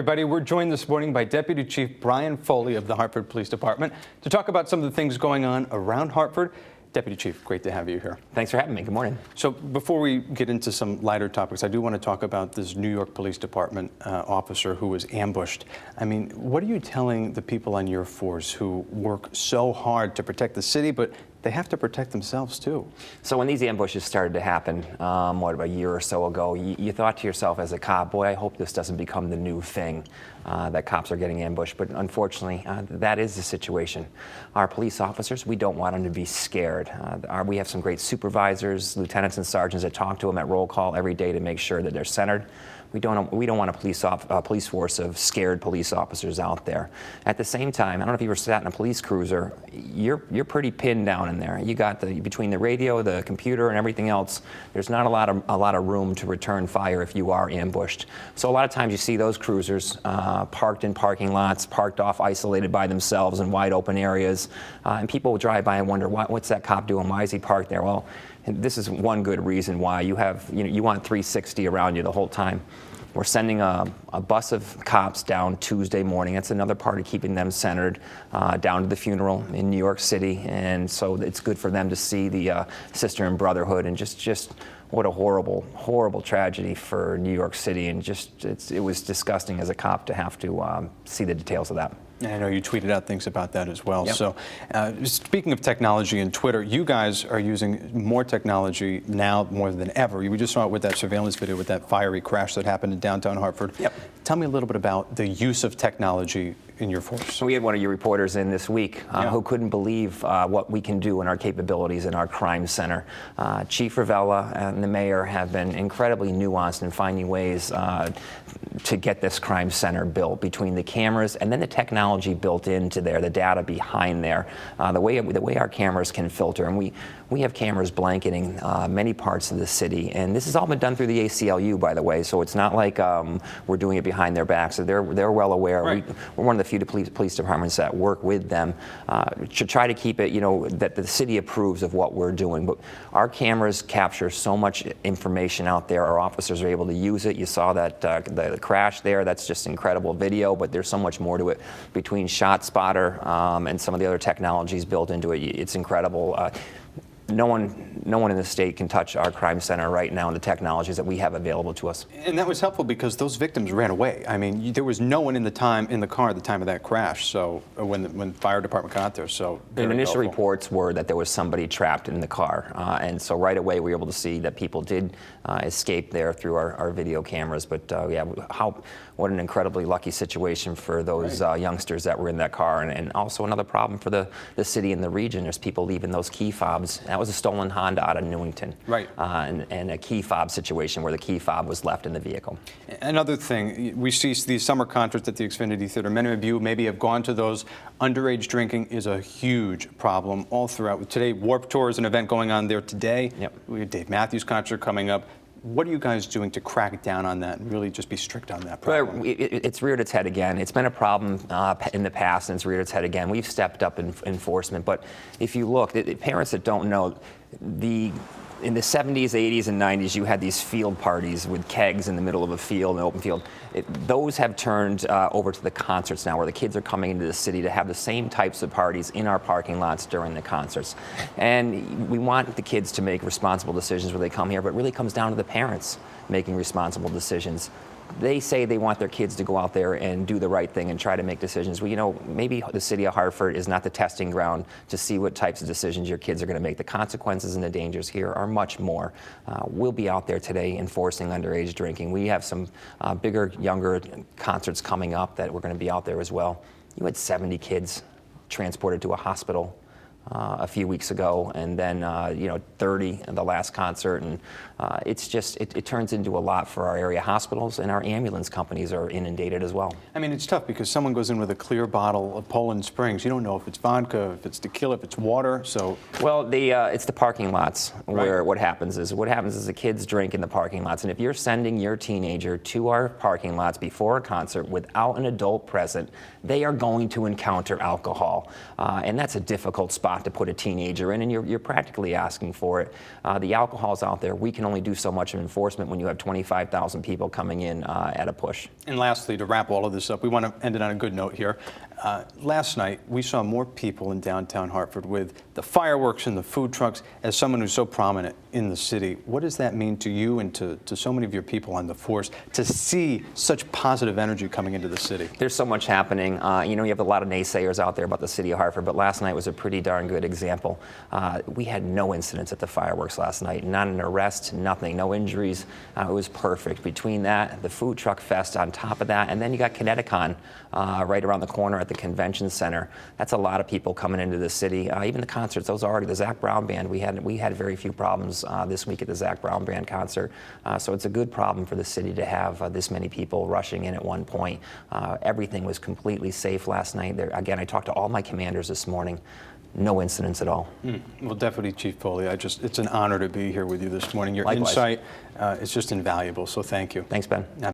Everybody, we're joined this morning by Deputy Chief Brian Foley of the Hartford Police Department to talk about some of the things going on around Hartford. Deputy Chief, great to have you here. Thanks for having me. Good morning. So before we get into some lighter topics, I do want to talk about this New York Police Department officer who was ambushed. I mean, what are you telling the people on your force who work so hard to protect the city, but they have to protect themselves too? So when these ambushes started to happen, about a year or so ago, you thought to yourself as a cop, boy, I hope this doesn't become the new thing, that cops are getting ambushed. But unfortunately, that is the situation. Our police officers, we don't want them to be scared. We have some great supervisors, lieutenants and sergeants that talk to them at roll call every day to make sure that they're centered. We don't want a police force of scared police officers out there. At the same time, I don't know if you ever sat in a police cruiser, you're pretty pinned down in there. You got between the radio, the computer, and everything else, there's not a lot of room to return fire if you are ambushed. So a lot of times you see those cruisers parked in parking lots, parked off, isolated by themselves in wide open areas, and people will drive by and wonder, what's that cop doing? Why is he parked there? Well, and this is one good reason why you want 360 around you the whole time. We're sending a bus of cops down Tuesday morning. That's another part of keeping them centered, down to the funeral in New York City, and so it's good for them to see the sister and brotherhood, and just what a horrible, horrible tragedy for New York City, and it was disgusting as a cop to have to see the details of that. I know you tweeted out things about that as well. Yep. So speaking of technology and Twitter, you guys are using more technology now more than ever. We just saw it with that surveillance video with that fiery crash that happened in downtown Hartford. Yep. Tell me a little bit about the use of technology in your force. So we had one of your reporters in this week who couldn't believe what we can do in our capabilities in our crime center. Chief Ravella and the mayor have been incredibly nuanced in finding ways to get this crime center built, between the cameras and then the technology built into there, the data behind there, the way our cameras can filter. And we have cameras blanketing many parts of the city, and this has all been done through the ACLU, by the way, so it's not like we're doing it behind their backs. So they're well aware. Right. We're one of the few police departments that work with them to try to keep it, that the city approves of what we're doing. But our cameras capture so much information out there. Our officers are able to use it. You saw that the crash there. That's just incredible video, but there's so much more to it. Between ShotSpotter and some of the other technologies built into it, it's incredible. No one in the state can touch our crime center right now and the technologies that we have available to us. And that was helpful because those victims ran away. I mean, there was no one in the car at the time of that crash. So when the fire department got there, so the initial helpful. reports were that there was somebody trapped in the car, and so right away we were able to see that people did escape there through our video cameras. But yeah, what an incredibly lucky situation for those youngsters that were in that car, and also another problem for the city and the region. There's people leaving those key fobs. That was a stolen Honda out of Newington, right? And a key fob situation where the key fob was left in the vehicle. Another thing, we see these summer concerts at the Xfinity Theater. Many of you maybe have gone to those. Underage drinking is a huge problem all throughout. Today, Warped Tour is an event going on there today. Yep. We have Dave Matthews concert coming up. What are you guys doing to crack down on that and really just be strict on that problem? Well, it's reared its head again. It's been a problem in the past, and it's reared its head again. We've stepped up in enforcement, but if you look, parents that don't know, in the 70s, 80s, and 90s, you had these field parties with kegs in the middle of a field, an open field. Those have turned over to the concerts now, where the kids are coming into the city to have the same types of parties in our parking lots during the concerts. And we want the kids to make responsible decisions when they come here, but it really comes down to the parents making responsible decisions. They say they want their kids to go out there and do the right thing and try to make decisions. Well, maybe the city of Hartford is not the testing ground to see what types of decisions your kids are going to make. The consequences and the dangers here are much more. We'll be out there today enforcing underage drinking. We have some bigger, younger concerts coming up that we're going to be out there as well. You had 70 kids transported to a hospital a few weeks ago, and then 30 at the last concert, and it turns into a lot for our area hospitals, and our ambulance companies are inundated as well. I mean, it's tough because someone goes in with a clear bottle of Poland Springs. You don't know if it's vodka, if it's tequila, if it's water. So well, it's the parking lots where what happens is the kids drink in the parking lots, and if you're sending your teenager to our parking lots before a concert without an adult present, they are going to encounter alcohol, and that's a difficult spot spot to put a teenager in, and you're practically asking for it. The alcohol's out there. We can only do so much of enforcement when you have 25,000 people coming in at a push. And lastly, to wrap all of this up, we want to end it on a good note here. Last night, we saw more people in downtown Hartford with the fireworks and the food trucks. As someone who's so prominent in the city, what does that mean to you and to so many of your people on the force to see such positive energy coming into the city? There's so much happening. You know, you have a lot of naysayers out there about the city of Hartford, but last night was a pretty darn good example. We had no incidents at the fireworks last night, not an arrest, nothing, no injuries. It was perfect. Between that, the food truck fest on top of that, and then you got Connecticut right around the corner at the convention center. That's a lot of people coming into the city. Even the concerts, those are already the Zach Brown Band. We had very few problems this week at the Zach Brown Band concert. So it's a good problem for the city to have this many people rushing in at one point. Everything was completely safe last night. Again, I talked to all my commanders this morning. No incidents at all. Well, Deputy Chief Foley, it's an honor to be here with you this morning. Your Likewise. insight is just invaluable, so thank you. Thanks, Ben.